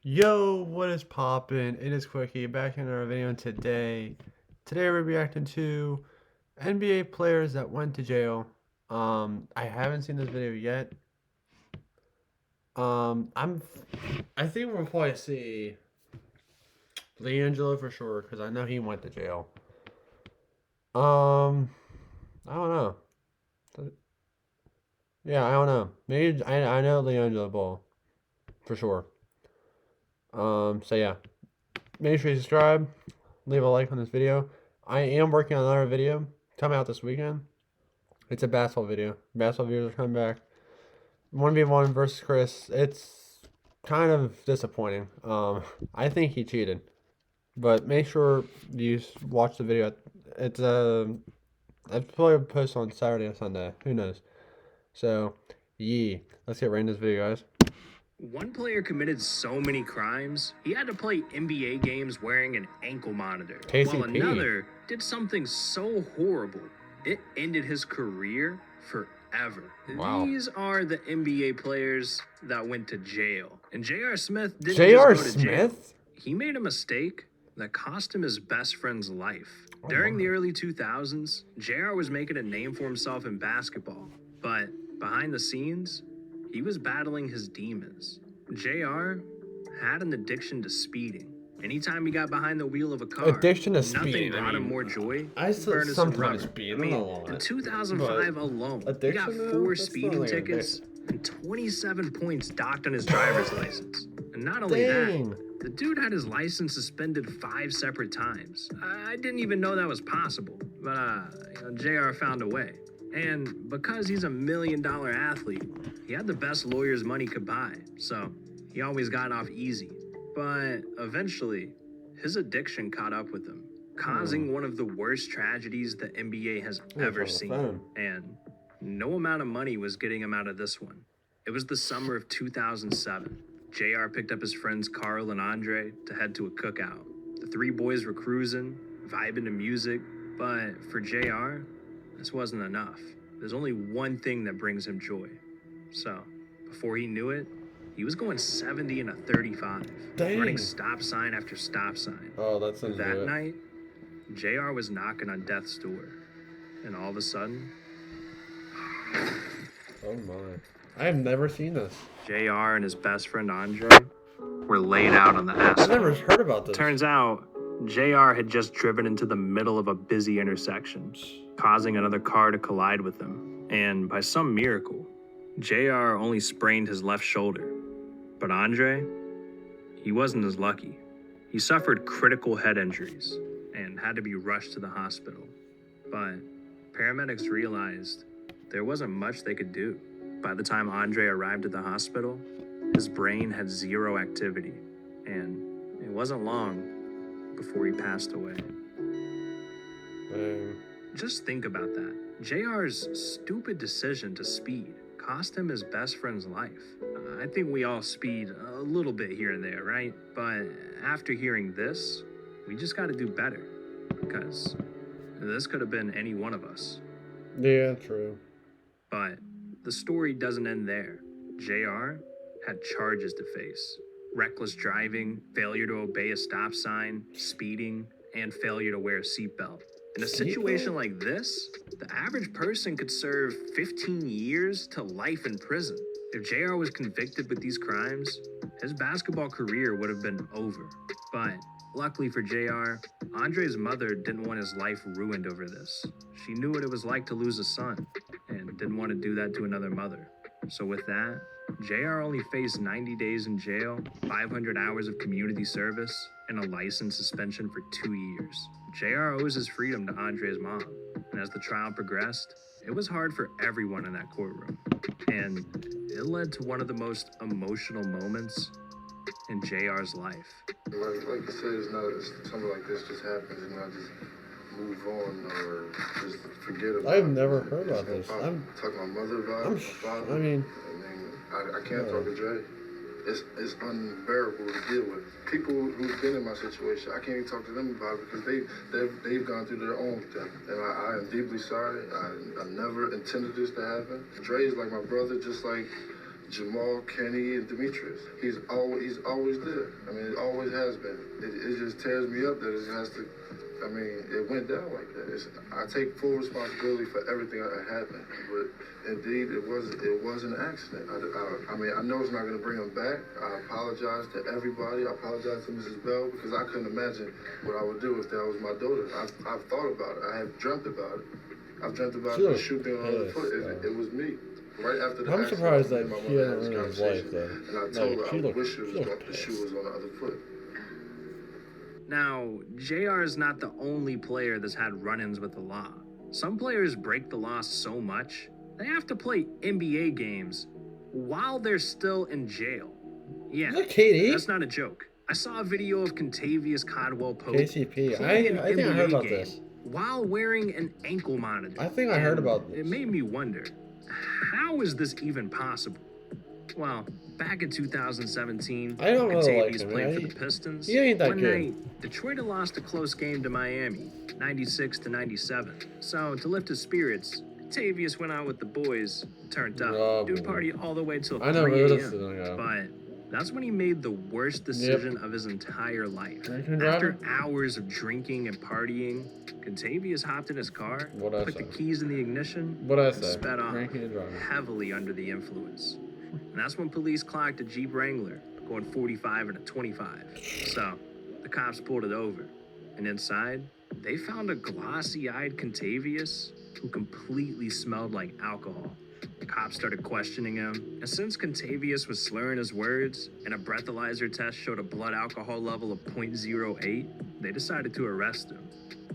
Yo, what is poppin'? It is Quickie back in our video today. Today we're reacting to NBA players that went to jail. I haven't seen this video yet. I think we'll probably see LiAngelo for sure because I know he went to jail. Um, I don't know. Yeah, I don't know. Maybe I know LiAngelo Ball for sure. So yeah, make sure you subscribe, leave a like on this video. I am working on another video coming out this weekend. It's a basketball video. Basketball videos are coming back. 1v1 versus Chris. It's kind of disappointing. I think he cheated. But make sure you watch the video. It's I'll probably post on Saturday or Sunday. Who knows? So, yeah. Let's get right into this video, guys. One player committed so many crimes, he had to play NBA games wearing an ankle monitor. KCP. While another did something so horrible, it ended his career forever. Wow. These are the NBA players that went to jail. And J.R. Smith didn't J.R. just go to jail. Smith? He made a mistake that cost him his best friend's life. Oh, During wow. the early 2000s, J.R. was making a name for himself in basketball. But behind the scenes, he was battling his demons. JR had an addiction to speeding. Anytime he got behind the wheel of a car, Addiction to nothing speeding, brought him more joy. I than burning some sometimes rubber. speed. I mean, I don't know in why. 2005 alone, he got addiction, though? 4 That's not speeding like an tickets and 27 points docked on his driver's license. And not only Dang. that, the dude had his license suspended 5 separate times. I didn't even know that was possible, but JR found a way. And because he's $1 million athlete, he had the best lawyer's money could buy, so he always got off easy. But eventually, his addiction caught up with him, causing one of the worst tragedies the NBA has ever seen. And no amount of money was getting him out of this one. It was the summer of 2007. JR picked up his friends Carl and Andre to head to a cookout. The 3 boys were cruising, vibing to music, but for JR, this wasn't enough. There's only one thing that brings him joy. So, before he knew it, he was going 70 and a 35, Dang. running stop sign after stop sign. Oh, that's That night, JR was knocking on death's door, and all of a sudden, oh my. I have never seen this. JR and his best friend Andre were laid out on the I've asphalt. never heard about this. Turns out, JR had just driven into the middle of a busy intersection, causing another car to collide with him. And by some miracle, JR only sprained his left shoulder. But Andre, he wasn't as lucky. He suffered critical head injuries and had to be rushed to the hospital. But paramedics realized there wasn't much they could do. By the time Andre arrived at the hospital, his brain had 0 activity, and it wasn't long before he passed away. Dang. Just think about that. JR's stupid decision to speed cost him his best friend's life. I think we all speed a little bit here and there, right? But after hearing this, we just gotta do better. Because this could have been any one of us. Yeah, true. But the story doesn't end there. JR had charges to face. Reckless driving, failure to obey a stop sign, speeding, and failure to wear a seatbelt. In a situation like this, the average person could serve 15 years to life in prison. If JR was convicted with these crimes, his basketball career would have been over. But luckily for JR, Andre's mother didn't want his life ruined over this. She knew what it was like to lose a son and didn't want to do that to another mother. So with that, JR only faced 90 days in jail, 500 hours of community service, and a license suspension for 2 years. JR owes his freedom to Andre's mom, and as the trial progressed, it was hard for everyone in that courtroom. And it led to one of the most emotional moments in JR's life. Like you said, it's not something like this just happens and not just move on or just forget about it. I've never heard about this. I'm talking to my mother about it, my father. I mean, I can't talk to Dre. It's unbearable to deal with. People who've been in my situation, I can't even talk to them about it because they've gone through their own thing. And I am deeply sorry. I never intended this to happen. Dre is like my brother, just like Jamal, Kenny, and Demetrius. He's always there. I mean, it always has been. It just tears me up that it has to. I mean, it went down like that. I take full responsibility for everything that happened, but indeed, it was an accident. I mean, I know it's not going to bring him back. I apologize to everybody. I apologize to Mrs. Bell because I couldn't imagine what I would do if that was my daughter. I've thought about it. I have dreamt about it. I've dreamt about the shoe being on the foot. It was me. Right after the I'm accident, surprised me that and my he mother hasn't had this ruined his life, conversation, though. and I Like, told her she I looked- wish she looked the shoe was on the other foot. Now, JR is not the only player that's had run ins with the law. Some players break the law so much, they have to play NBA games while they're still in jail. Yeah, Is that KD? that's not a joke. I saw a video of Contavious Caldwell Pope KCP. playing I an think I heard NBA about game this. while wearing an ankle monitor. I think I heard And about this. It made me wonder, how is this even possible? Well, back in 2017, I don't really like Contavious him, played for right? the Pistons. He ain't that One good. night, Detroit had lost a close game to Miami, 96-97. So to lift his spirits, Contavious went out with the boys, turned up. Oh, Dude boy. partied all the way till I know 3 where this is a.m. gonna go. But that's when he made the worst decision of his entire life. Drinking and After driving? hours of drinking and partying, Contavious hopped in his car, What'd I put the say? keys in the ignition, What'd I and say? sped off, Drinking and driving. heavily under the influence. And that's when police clocked a Jeep Wrangler going 45 and a 25. So the cops pulled it over, and inside, they found a glossy-eyed Contavious who completely smelled like alcohol. The cops started questioning him, and since Contavious was slurring his words and a breathalyzer test showed a blood alcohol level of 0.08, they decided to arrest him.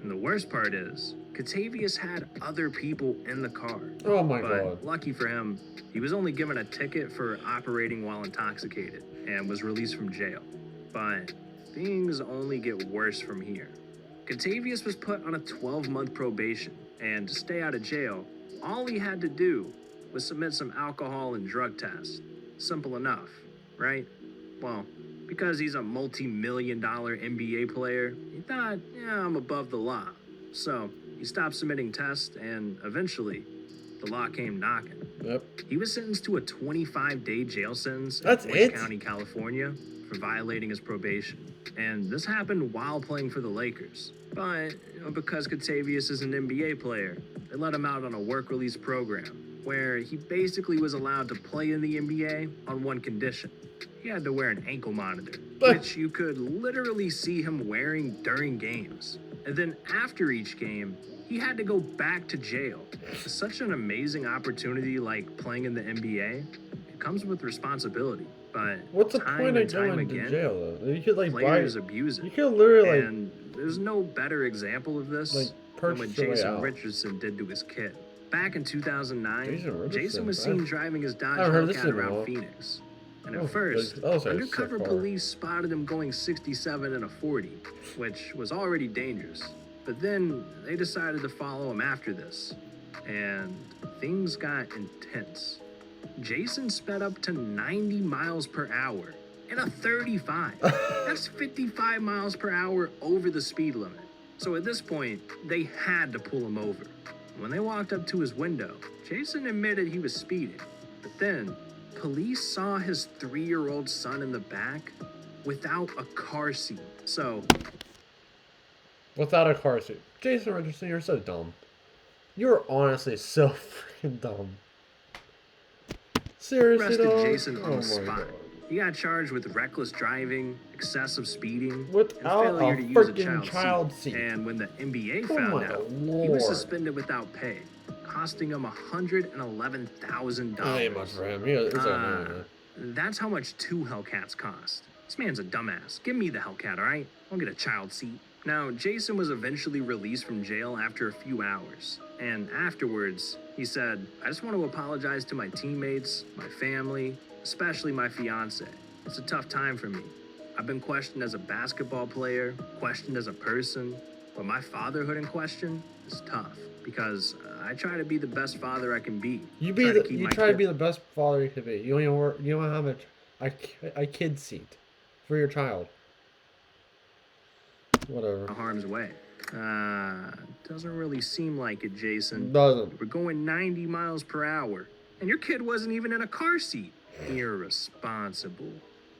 And the worst part is, Contavious had other people in the car. Oh my But god. lucky for him, he was only given a ticket for operating while intoxicated and was released from jail. But things only get worse from here. Contavious was put on a 12-month probation, and to stay out of jail, all he had to do was submit some alcohol and drug tests. Simple enough, right? Well, because he's a multi-million-dollar NBA player, he thought, yeah, I'm above the law. So he stopped submitting tests, and eventually, the law came knocking. Yep. He was sentenced to a 25-day jail sentence That's in Orange it? County, California, for violating his probation. And this happened while playing for the Lakers. But because Contavious is an NBA player, they let him out on a work release program where he basically was allowed to play in the NBA on one condition. He had to wear an ankle monitor, which you could literally see him wearing during games. And then after each game, he had to go back to jail. Such an amazing opportunity like playing in the NBA, it comes with responsibility. But What's the time point and of time going to again, jail though? You could like buy. players abuse it. You could literally like And there's no better example of this Like, than what purchase your way Jason out. Richardson did to his kid. Back in 2009, Jason Richardson, Jason was I've- seen driving his Dodge I've heard this Hellcat in a around while. Phoenix. And Oh, at first, those are undercover sick car. police spotted him going 67 in a 40, which was already dangerous. But then they decided to follow him after this, and things got intense. Jason sped up to 90 miles per hour in a 35. That's 55 miles per hour over the speed limit. So at this point, they had to pull him over. When they walked up to his window, Jason admitted he was speeding. But then, police saw his 3-year-old son in the back without a car seat. So, without a car seat. Jason Richardson, you're so dumb. You're honestly so freaking dumb. Seriously, arrested dog? Jason on Oh the my spot. God. He got charged with reckless driving, excessive speeding, Without and failure a to use a freaking child seat. And when the NBA Oh found my out, he Lord. was suspended without pay, costing him $111,000. That ain't much for him. It's okay. That's how much 2 Hellcats cost. This man's a dumbass. Give me the Hellcat, all right? I'll get a child seat. Now, Jason was eventually released from jail after a few hours. And afterwards, he said, I just want to apologize to my teammates, my family, especially my fiance. It's a tough time for me. I've been questioned as a basketball player, questioned as a person, but my fatherhood in question is tough because I try to be the best father I can be. You Try to keep you my try to kid- be the best father you could be. You don't even work. You don't have a kid seat for your child. Whatever. harm's way. Doesn't really seem like it, Jason. Doesn't. We're going 90 miles per hour, and your kid wasn't even in a car seat. irresponsible.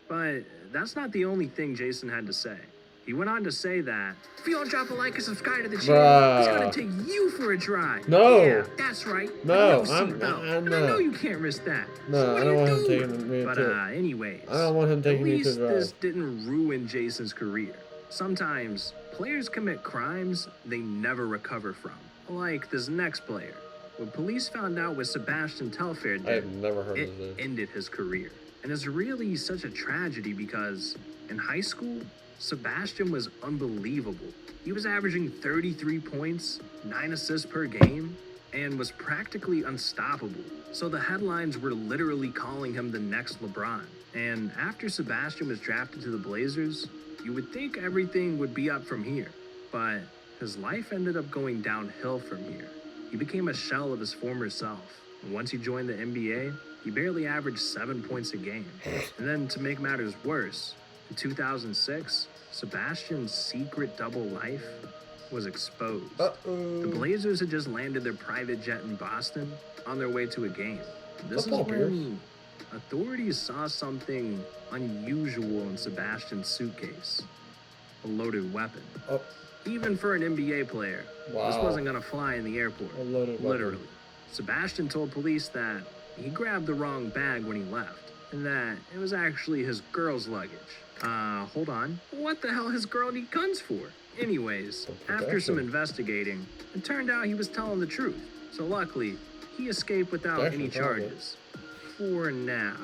But that's not the only thing Jason had to say. He went on to say that if you don't drop a like and subscribe to the channel, it's gonna take you for a drive. No. Yeah, that's right. No, And I know you can't risk that. No, so what I do don't you want him do? taking me But to. anyways, I don't want him at taking me to least drive. this didn't ruin Jason's career. Sometimes players commit crimes they never recover from. Like this next player. When police found out what Sebastian Telfair I have did, never heard it of this. ended his career. And it's really such a tragedy because in high school, Sebastian was unbelievable. He was averaging 33 points, 9 assists per game, and was practically unstoppable. So the headlines were literally calling him the next LeBron. And after Sebastian was drafted to the Blazers, you would think everything would be up from here. But his life ended up going downhill from here. He became a shell of his former self. And once he joined the NBA, he barely averaged 7 points a game. And then to make matters worse, in 2006, Sebastian's secret double life was exposed. The Blazers had just landed their private jet in Boston on their way to a game. This is when authorities saw something unusual in Sebastian's suitcase. A loaded weapon. Even for an NBA player, this wasn't gonna fly in the airport. Literally. Sebastian told police that he grabbed the wrong bag when he left, and that it was actually his girl's luggage. Hold on. What the hell his girl need guns for? Anyways, after some investigating, it turned out he was telling the truth. So luckily, he escaped without any charges. For now.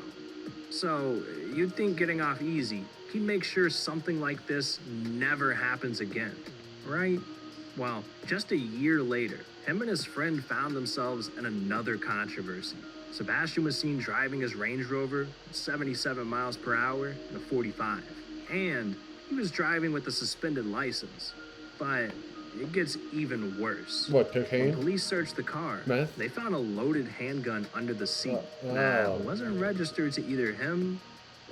So, you'd think getting off easy, he'd make sure something like this never happens again, right? Well, just a year later, him and his friend found themselves in another controversy. Sebastian was seen driving his Range Rover at 77 miles per hour in a 45. And he was driving with a suspended license. But it gets even worse. What, When cocaine? police searched the car, Meth? they found a loaded handgun under the seat Wow. that wasn't registered to either him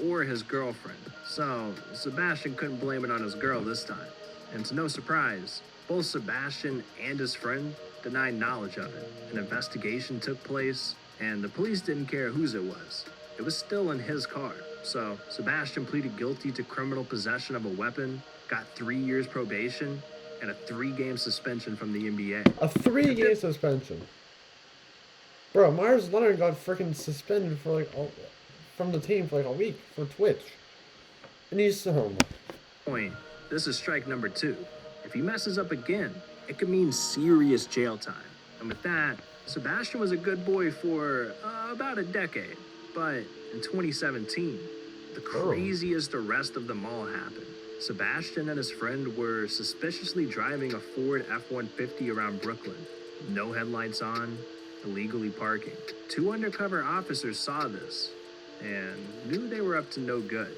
or his girlfriend. So Sebastian couldn't blame it on his girl this time. And to no surprise, both Sebastian and his friend denied knowledge of it. An investigation took place, and the police didn't care whose it was. It was still in his car. So Sebastian pleaded guilty to criminal possession of a weapon, got 3 years probation, and a 3-game suspension from the NBA. A 3-game suspension. Bro, Myers Leonard got freaking suspended for from the team for a week for Twitch. And he's Point. This is strike number 2. If he messes up again, it could mean serious jail time. And with that, Sebastian was a good boy for about a decade. But in 2017, the craziest arrest of them all happened. Sebastian and his friend were suspiciously driving a Ford F-150 around Brooklyn. No headlights on, illegally parking. 2 undercover officers saw this and knew they were up to no good.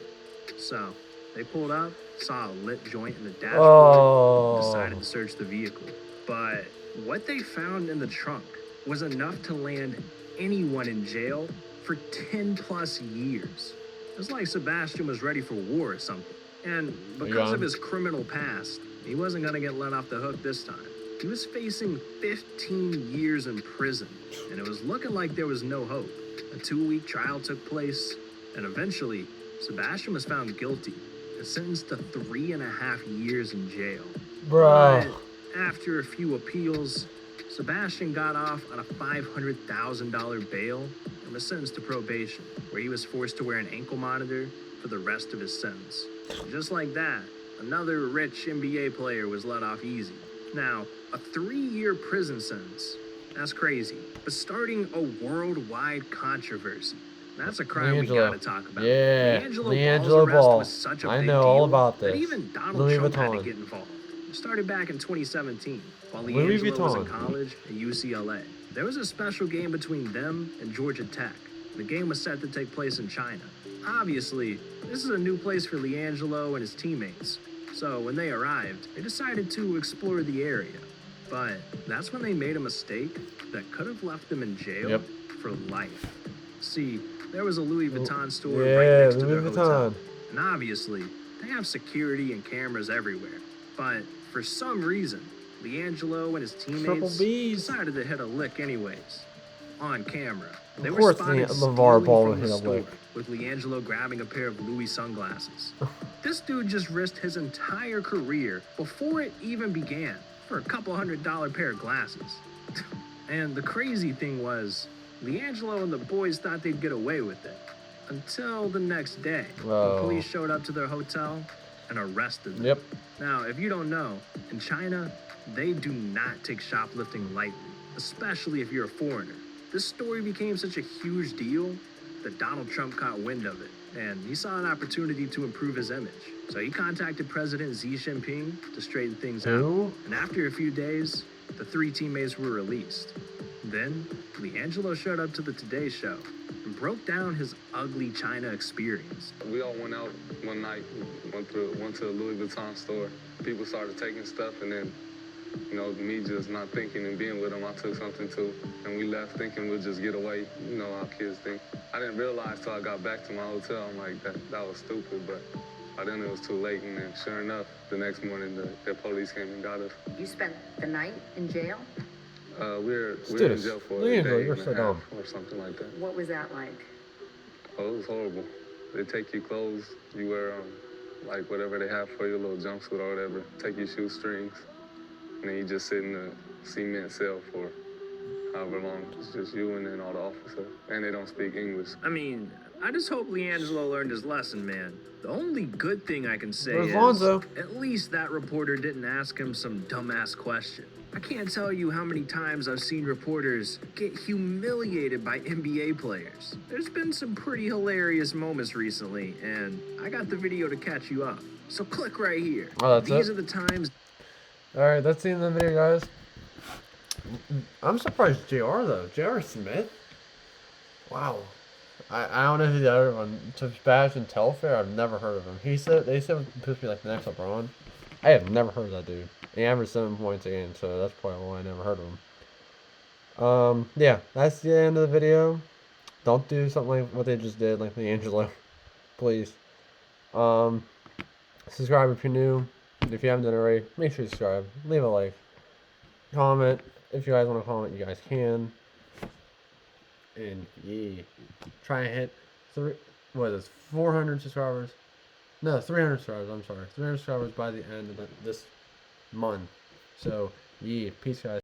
So they pulled up, saw a lit joint in the dashboard, and decided to search the vehicle. But what they found in the trunk was enough to land anyone in jail for 10 plus years. It was like Sebastian was ready for war or something. And because of his criminal past, he wasn't gonna get let off the hook this time. He was facing 15 years in prison, and it was looking like there was no hope. A 2-week trial took place, and eventually, Sebastian was found guilty and sentenced to 3.5 years in jail. Bro. But after a few appeals, Sebastian got off on a $500,000 bail and was sentenced to probation, where he was forced to wear an ankle monitor for the rest of his sentence. Just like that, another rich NBA player was let off easy. Now, a 3-year prison sentence, that's crazy. But starting a worldwide controversy, that's a crime we gotta talk about. Yeah, LiAngelo Ball's arrest was such a I big know all deal about that this. even Donald Louis Trump had to Vuitton. get involved. It started back in 2017, while Louis LiAngelo was in Vuitton. college at UCLA. There was a special game between them and Georgia Tech. The game was set to take place in China. Obviously, this is a new place for LiAngelo and his teammates. So when they arrived, they decided to explore the area. But that's when they made a mistake that could have left them in jail for life. See, there was a Louis Vuitton store right next to their hotel. And obviously, they have security and cameras everywhere. But for some reason, LiAngelo and his teammates decided to hit a lick anyways. on camera. They Of were course, spotted LeVar stealing Ball from would the hit a store, lick. with LiAngelo grabbing a pair of Louis sunglasses. This dude just risked his entire career before it even began for a couple $100 pair of glasses. And the crazy thing was, LiAngelo and the boys thought they'd get away with it. Until the next day, Oh. when police showed up to their hotel and arrested them. Yep. Now, if you don't know, in China, they do not take shoplifting lightly, especially if you're a foreigner. This story became such a huge deal that Donald Trump caught wind of it, and he saw an opportunity to improve his image. So he contacted President Xi Jinping to straighten things Who? out. And after a few days, the 3 teammates were released. Then, LiAngelo showed up to the Today Show and broke down his ugly China experience. We all went out one night, went to a Louis Vuitton store. People started taking stuff, and then, me just not thinking and being with them, I took something too. And we left thinking we'd just get away, how kids think. I didn't realize till I got back to my hotel, I'm like, that was stupid, but by then it was too late. And then sure enough, the next morning, the police came and got us. You spent the night in jail? We're in Students, jail for LiAngelo, a day you're and so a half dumb. or something like that. What was that like? Oh, it was horrible. They take your clothes, you wear like whatever they have for you, a little jumpsuit or whatever. Take your shoestrings, and then you just sit in a cement cell for however long. It's just you and then all the officers, and they don't speak English. I mean, I just hope LiAngelo learned his lesson, man. The only good thing I can say Where's is, Lonzo? at least that reporter didn't ask him some dumbass question. I can't tell you how many times I've seen reporters get humiliated by NBA players. There's been some pretty hilarious moments recently, and I got the video to catch you up. So click right here. Oh, that's These it? are the times. Alright, that's the end of the video, guys. I'm surprised JR, though. JR Smith? Wow. I don't know who the other one. Sebastian Telfair, I've never heard of him. They said it was supposed to be like the next LeBron. I have never heard of that dude. He averaged 7 points a game, so that's probably why I never heard of him. Yeah, that's the end of the video. Don't do something like what they just did, like LiAngelo. Please. Subscribe if you're new. If you haven't done it already, make sure you subscribe. Leave a like. Comment. If you guys want to comment, you guys can. And yeah, try and hit 400 subscribers. No, 300 subscribers. I'm sorry, 300 subscribers by the end of this month. So yeah, peace, guys.